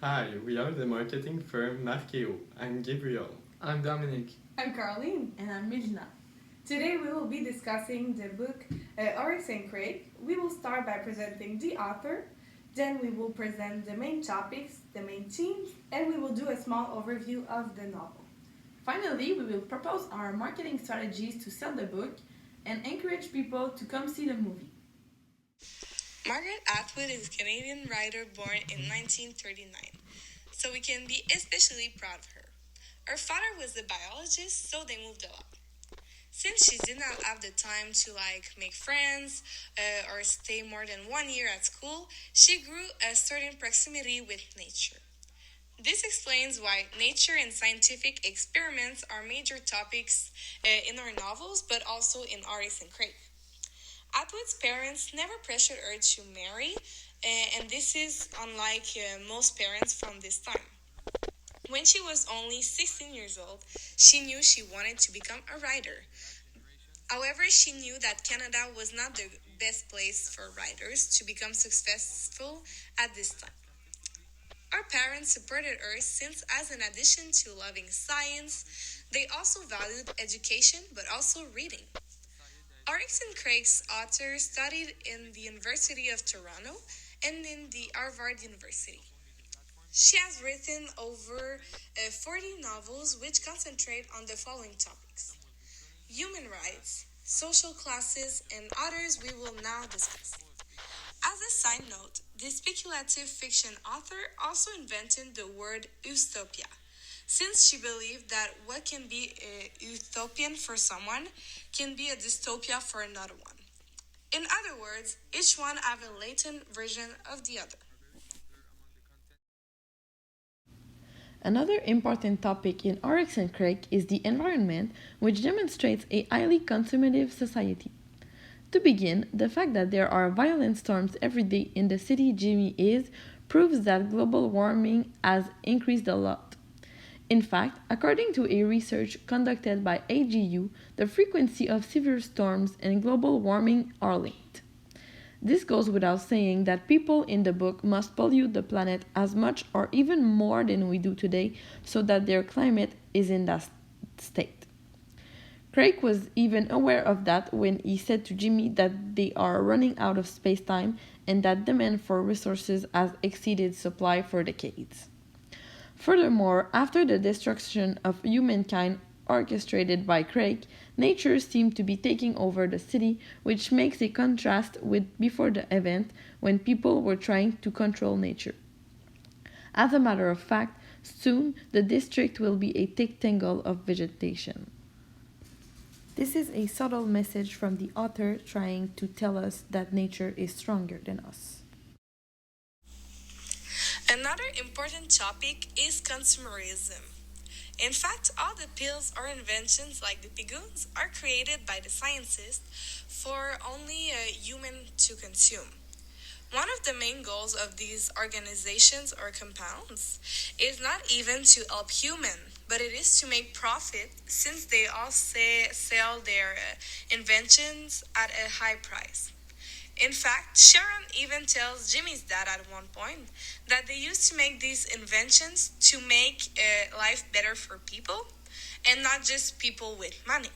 Hi, we are the marketing firm Markeo. I'm Gabriel. I'm Dominic. I'm Caroline. And I'm Regina. Today we will be discussing the book Oryx and Crake. We will start by presenting the author, then we will present the main topics, the main themes, and we will do a small overview of the novel. Finally, we will propose our marketing strategies to sell the book and encourage people to come see the movie. Margaret Atwood is a Canadian writer born in 1939, so we can be especially proud of her. Her father was a biologist, so they moved a lot. Since she did not have the time to make friends or stay more than 1 year at school, she grew a certain proximity with nature. This explains why nature and scientific experiments are major topics in her novels, but also in Oryx and Crake. Atwood's parents never pressured her to marry, and this is unlike most parents from this time. When she was only 16 years old, she knew she wanted to become a writer. However, she knew that Canada was not the best place for writers to become successful at this time. Our parents supported her since, as an addition to loving science, they also valued education but also reading. Oryx and Crake's author studied in the University of Toronto and in the Harvard University. She has written over 40 novels which concentrate on the following topics: human rights, social classes, and others we will now discuss. As a side note, this speculative fiction author also invented the word utopia, since she believed that what can be a utopian for someone can be a dystopia for another one. In other words, each one have a latent version of the other. Another important topic in Oryx and Crake is the environment, which demonstrates a highly consumative society. To begin, the fact that there are violent storms every day in the city Jimmy is proves that global warming has increased a lot. In fact, according to a research conducted by AGU, the frequency of severe storms and global warming are linked. This goes without saying that people in the book must pollute the planet as much or even more than we do today so that their climate is in that state. Crake was even aware of that when he said to Jimmy that they are running out of space time and that demand for resources has exceeded supply for decades. Furthermore, after the destruction of humankind orchestrated by Crake, nature seemed to be taking over the city, which makes a contrast with before the event when people were trying to control nature. As a matter of fact, soon the district will be a thick tangle of vegetation. This is a subtle message from the author trying to tell us that nature is stronger than us. Another important topic is consumerism. In fact, all the pills or inventions like the piguns are created by the scientists for only a human to consume. One of the main goals of these organizations or compounds is not even to help human, but it is to make profit since they all sell their inventions at a high price. In fact, Sharon even tells Jimmy's dad at one point that they used to make these inventions to make life better for people and not just people with money.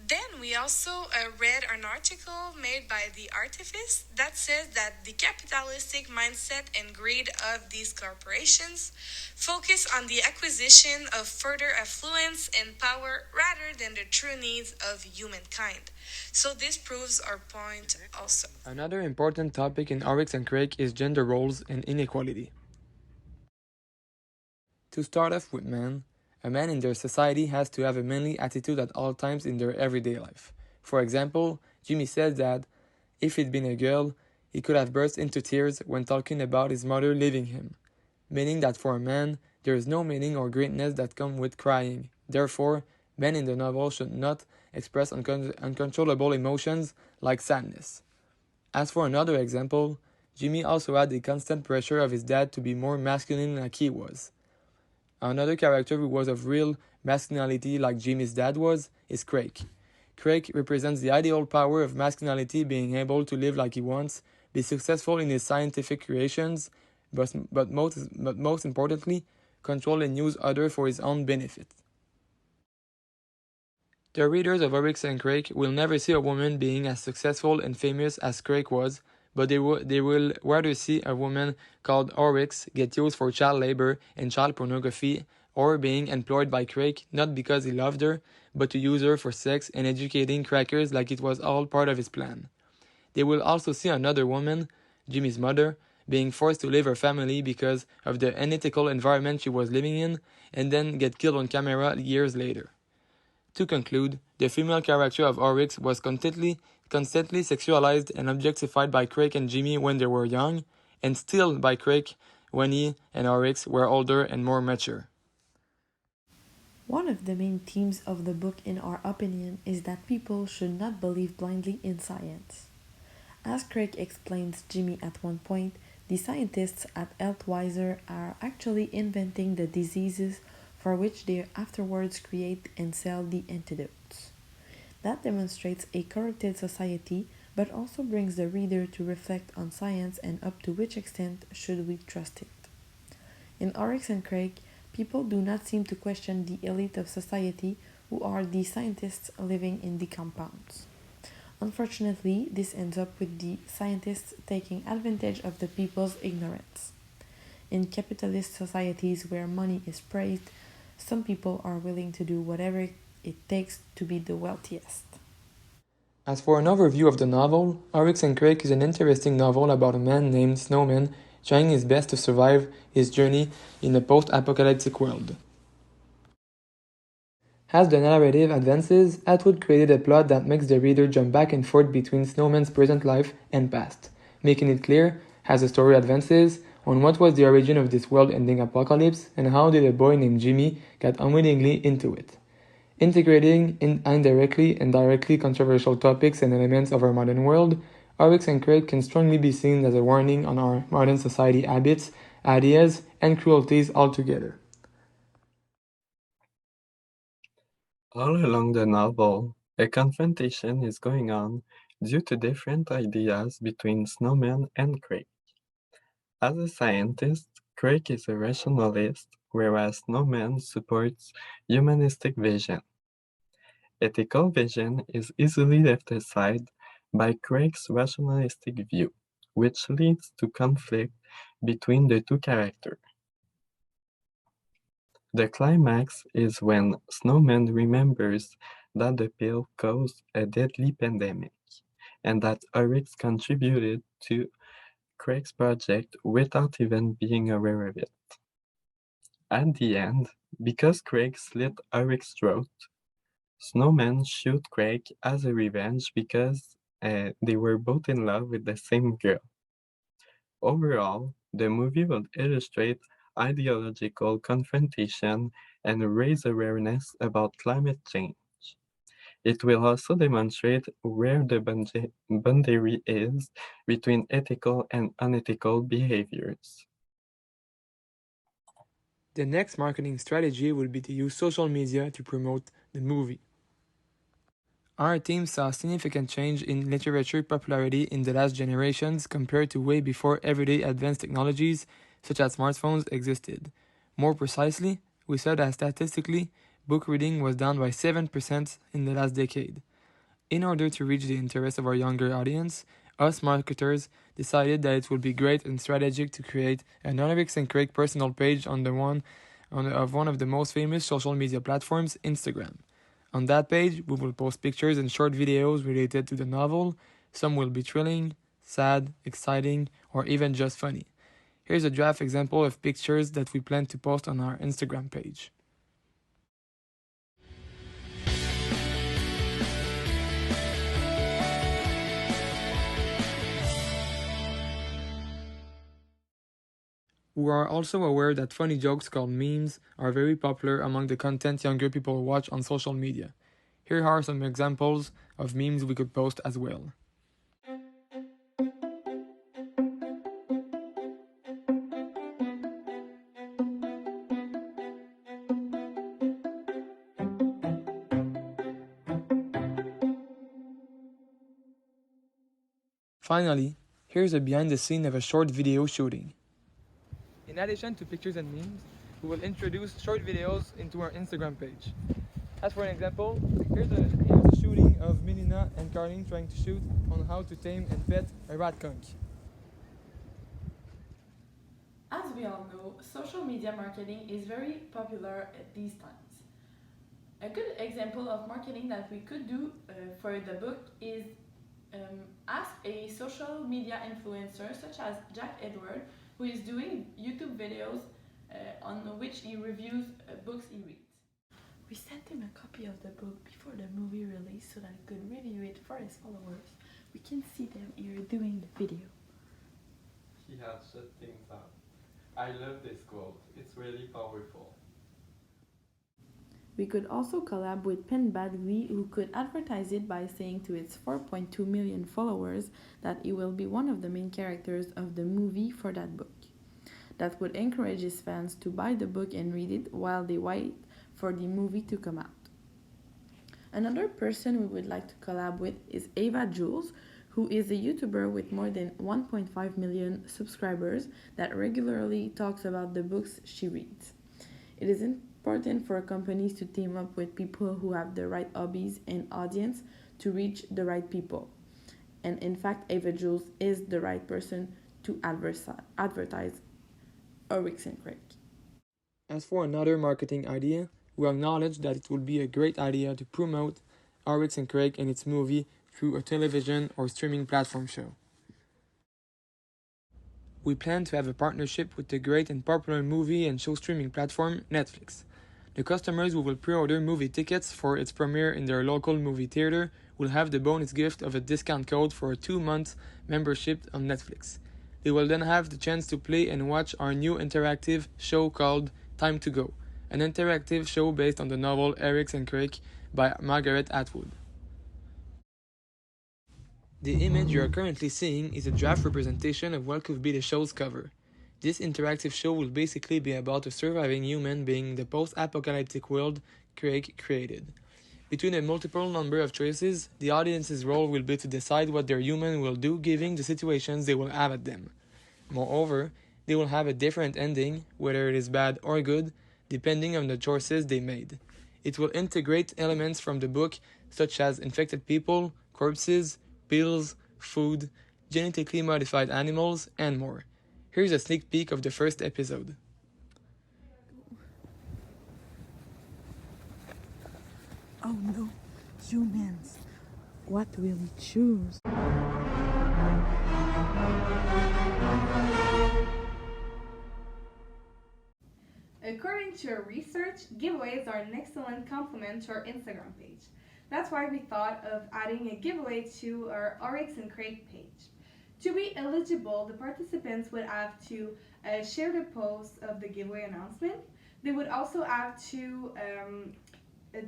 Then we also read an article made by The Artifice that says that the capitalistic mindset and greed of these corporations focus on the acquisition of further affluence and power rather than the true needs of humankind. So this proves our point also. Another important topic in Oryx and Crake is gender roles and inequality. To start off with men, a man in their society has to have a manly attitude at all times in their everyday life. For example, Jimmy said that if he'd been a girl, he could have burst into tears when talking about his mother leaving him, meaning that for a man, there is no meaning or greatness that come with crying. Therefore, men in the novel should not express uncontrollable emotions like sadness. As for another example, Jimmy also had the constant pressure of his dad to be more masculine like he was. Another character who was of real masculinity like Jimmy's dad was is Crake. Crake represents the ideal power of masculinity, being able to live like he wants, be successful in his scientific creations, but most importantly, control and use others for his own benefit. The readers of Oryx and Crake will never see a woman being as successful and famous as Crake was, but they will rather see a woman called Oryx get used for child labor and child pornography, or being employed by Crake not because he loved her, but to use her for sex and educating crackers like it was all part of his plan. They will also see another woman, Jimmy's mother, being forced to leave her family because of the unethical environment she was living in, and then get killed on camera years later. To conclude, the female character of Oryx was constantly sexualized and objectified by Crake and Jimmy when they were young, and still by Crake when he and Oryx were older and more mature. One of the main themes of the book, in our opinion, is that people should not believe blindly in science. As Craig explains Jimmy at one point, the scientists at Healthwiser are actually inventing the diseases for which they afterwards create and sell the antidotes. That demonstrates a corrupted society, but also brings the reader to reflect on science and up to which extent should we trust it. In Oryx and Crake, people do not seem to question the elite of society who are the scientists living in the compounds. Unfortunately, this ends up with the scientists taking advantage of the people's ignorance. In capitalist societies where money is praised, some people are willing to do whatever it takes to be the wealthiest. As for an overview of the novel, Oryx and Crake is an interesting novel about a man named Snowman trying his best to survive his journey in a post-apocalyptic world. As the narrative advances, Atwood created a plot that makes the reader jump back and forth between Snowman's present life and past, making it clear, as the story advances, on what was the origin of this world-ending apocalypse and how did a boy named Jimmy get unwittingly into it. Integrating indirectly and directly controversial topics and elements of our modern world, Oryx and Crake can strongly be seen as a warning on our modern society habits, ideas, and cruelties altogether. All along the novel, a confrontation is going on due to different ideas between Snowman and Crake. As a scientist, Crake is a rationalist, whereas Snowman supports humanistic vision. Ethical vision is easily left aside by Crake's rationalistic view, which leads to conflict between the two characters. The climax is when Snowman remembers that the pill caused a deadly pandemic, and that Oryx contributed to Craig's project without even being aware of it. At the end, because Craig slit Oryx's throat, Snowman shot Craig as a revenge because they were both in love with the same girl. Overall, the movie will illustrate ideological confrontation and raise awareness about climate change. It will also demonstrate where the boundary is between ethical and unethical behaviors. The next marketing strategy will be to use social media to promote the movie. Our team saw a significant change in literature popularity in the last generations compared to way before everyday advanced technologies such as smartphones existed. More precisely, we saw that statistically, book reading was down by 7% in the last decade. In order to reach the interest of our younger audience, us marketers decided that it would be great and strategic to create an Oryx and Crake personal page on one of the most famous social media platforms, Instagram. On that page, we will post pictures and short videos related to the novel. Some will be thrilling, sad, exciting, or even just funny. Here's a draft example of pictures that we plan to post on our Instagram page. We are also aware that funny jokes called memes are very popular among the content younger people watch on social media. Here are some examples of memes we could post as well. Finally, here's a behind the scene of a short video shooting. In addition to pictures and memes, we will introduce short videos into our Instagram page. As for an example, here's a shooting of Melina and Carlene trying to shoot on how to tame and pet a rat conch. As we all know, social media marketing is very popular at these times. A good example of marketing that we could do for the book is ask a social media influencer such as Jack Edward, who is doing YouTube videos on which he reviews books he reads. We sent him a copy of the book before the movie release so that he could review it for his followers. We can see them here doing the video. He has shut things up. I love this quote. It's really powerful. We could also collab with Pen Badgley, who could advertise it by saying to its 4.2 million followers that he will be one of the main characters of the movie for that book. That would encourage his fans to buy the book and read it while they wait for the movie to come out. Another person we would like to collab with is Ava Jules, who is a YouTuber with more than 1.5 million subscribers that regularly talks about the books she reads. It is important for companies to team up with people who have the right hobbies and audience to reach the right people. And in fact, Ava Jules is the right person to advertise Oryx and Crake. As for another marketing idea, we acknowledge that it would be a great idea to promote Oryx and Crake and its movie through a television or streaming platform show. We plan to have a partnership with the great and popular movie and show streaming platform Netflix. The customers who will pre-order movie tickets for its premiere in their local movie theater will have the bonus gift of a discount code for a 2-month membership on Netflix. They will then have the chance to play and watch our new interactive show called Time to Go, an interactive show based on the novel Oryx and Crake by Margaret Atwood. The image you are currently seeing is a draft representation of what could be the show's cover. This interactive show will basically be about a surviving human being in the post-apocalyptic world Crake created. Between a multiple number of choices, the audience's role will be to decide what their human will do given the situations they will have at them. Moreover, they will have a different ending, whether it is bad or good, depending on the choices they made. It will integrate elements from the book such as infected people, corpses, pills, food, genetically modified animals, and more. Here's a sneak peek of the first episode. Oh no, humans. What will we choose? According to our research, giveaways are an excellent complement to our Instagram page. That's why we thought of adding a giveaway to our Oryx and Crake page. To be eligible, the participants would have to share the post of the giveaway announcement. They would also have to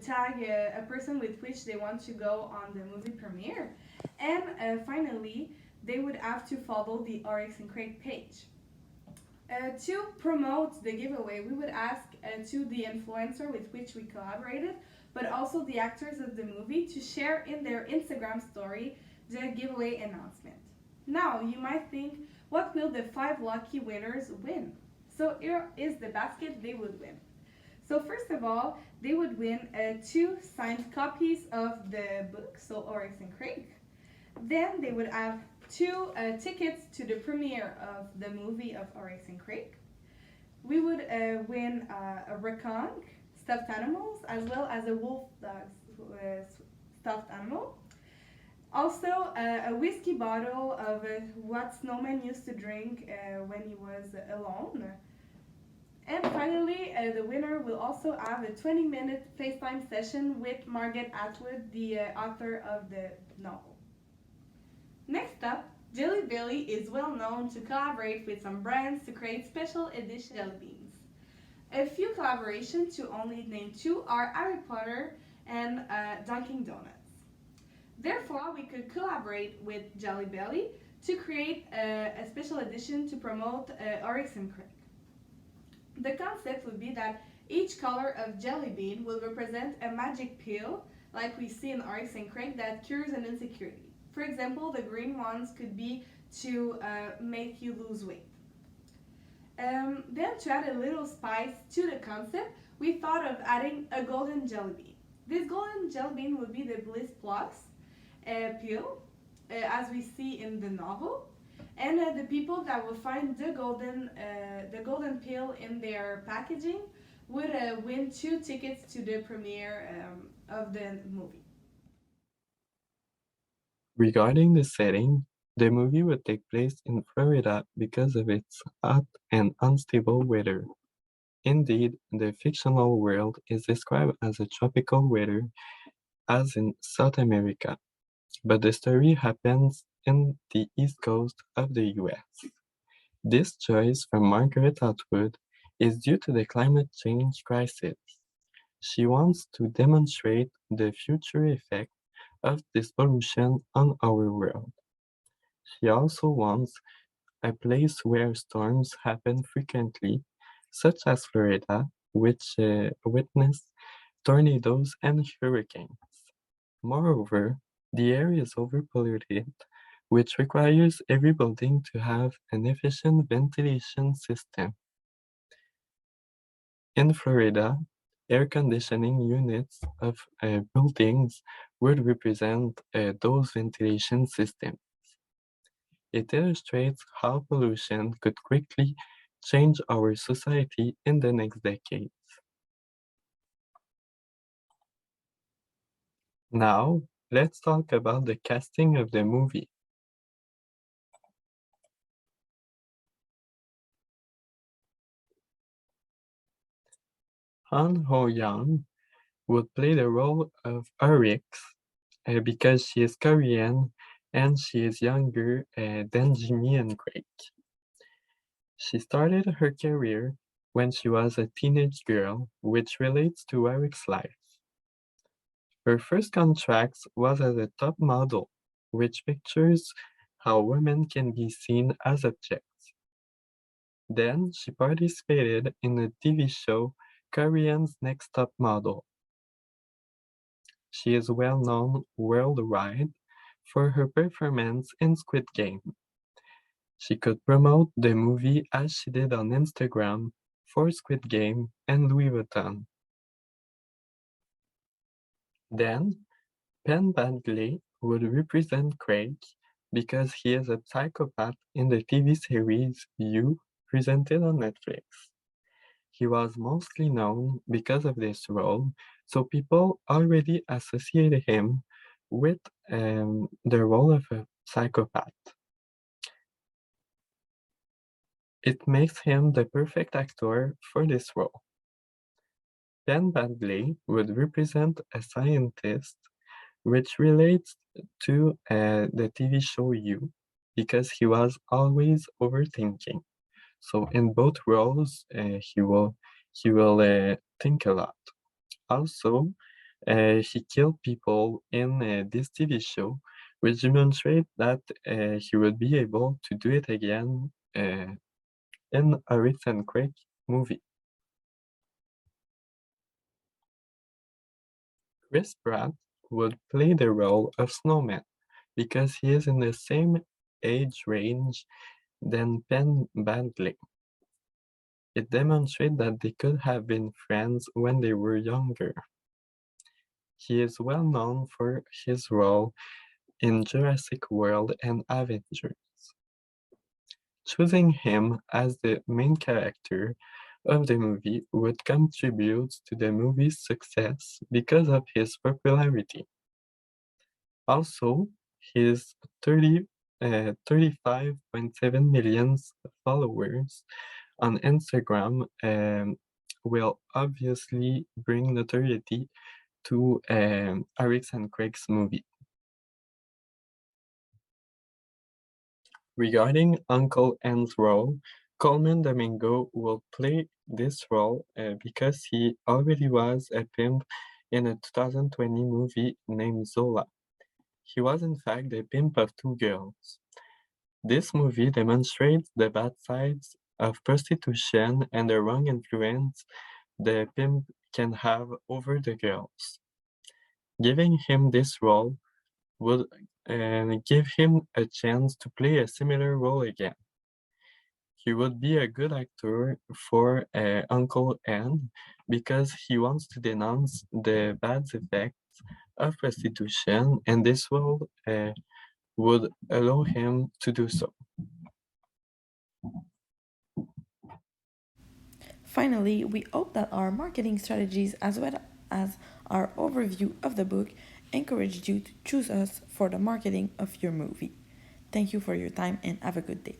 tag a person with which they want to go on the movie premiere. And finally, they would have to follow the Oryx and Crake page. To promote the giveaway, we would ask to the influencer with which we collaborated, but also the actors of the movie to share in their Instagram story the giveaway announcement. Now, you might think, what will the 5 lucky winners win? So here is the basket they would win. So first of all, they would win 2 signed copies of the book, so Oryx and Crake. Then they would have 2 tickets to the premiere of the movie of Oryx and Crake. We would win a raccoon, stuffed animals, as well as a wolf stuffed animal. Also, a whiskey bottle of what Snowman used to drink when he was alone. And finally, the winner will also have a 20-minute FaceTime session with Margaret Atwood, the author of the novel. Next up, Jelly Belly is well known to collaborate with some brands to create special edition jelly beans. A few collaborations, to only name 2, are Harry Potter and Dunkin' Donuts. Therefore, we could collaborate with Jelly Belly to create a special edition to promote Oryx and Crake. The concept would be that each color of jelly bean will represent a magic pill, like we see in Oryx and Crake, that cures an insecurity. For example, the green ones could be to make you lose weight. Then to add a little spice to the concept, we thought of adding a golden jelly bean. This golden jelly bean would be the Bliss Plus pill, as we see in the novel. And the people that will find the golden pill in their packaging would win 2 tickets to the premiere of the movie. Regarding the setting, the movie would take place in Florida because of its hot and unstable weather. Indeed, the fictional world is described as a tropical weather, as in South America, but the story happens in the east coast of the US. This choice from Margaret Atwood is due to the climate change crisis. She wants to demonstrate the future effect of this pollution on our world. She also wants a place where storms happen frequently, such as Florida, which witness tornadoes and hurricanes. Moreover, the area is overpolluted, which requires every building to have an efficient ventilation system. In Florida, air conditioning units of buildings would represent those ventilation systems. It illustrates how pollution could quickly change our society in the next decades. Now, let's talk about the casting of the movie. Han Ho Young would play the role of Oryx because she is Korean and she is younger than Jimmy and Craig. She started her career when she was a teenage girl, which relates to Eric's life. Her first contract was as a top model, which pictures how women can be seen as objects. Then she participated in the TV show Korean's Next Top Model. She is well known worldwide for her performance in Squid Game. She could promote the movie as she did on Instagram for Squid Game and Louis Vuitton. Then, Penn Badgley would represent Craig because he is a psychopath in the TV series You, presented on Netflix. He was mostly known because of this role, so people already associated him with the role of a psychopath. It makes him the perfect actor for this role. Ben Badgley would represent a scientist, which relates to the TV show You, because he was always overthinking. So in both roles, he will think a lot. Also, he killed people in this TV show, which demonstrates that he would be able to do it again in Oryx and Crake movie. Chris Pratt would play the role of Snowman because he is in the same age range than Penn Badgley. It demonstrates that they could have been friends when they were younger. He is well known for his role in Jurassic World and Avengers. Choosing him as the main character of the movie would contribute to the movie's success because of his popularity. Also, his 35.7 million followers on Instagram will obviously bring notoriety to Oryx and Crake's movie. Regarding Uncle N's role, Coleman Domingo will play this role because he already was a pimp in a 2020 movie named Zola. He was in fact the pimp of two girls. This movie demonstrates the bad sides of prostitution and the wrong influence the pimp can have over the girls. Giving him this role would give him a chance to play a similar role again. He would be a good actor for Uncle N because he wants to denounce the bad effects of prostitution, and this role would allow him to do so. Finally, we hope that our marketing strategies as well as our overview of the book encouraged you to choose us for the marketing of your movie. Thank you for your time and have a good day.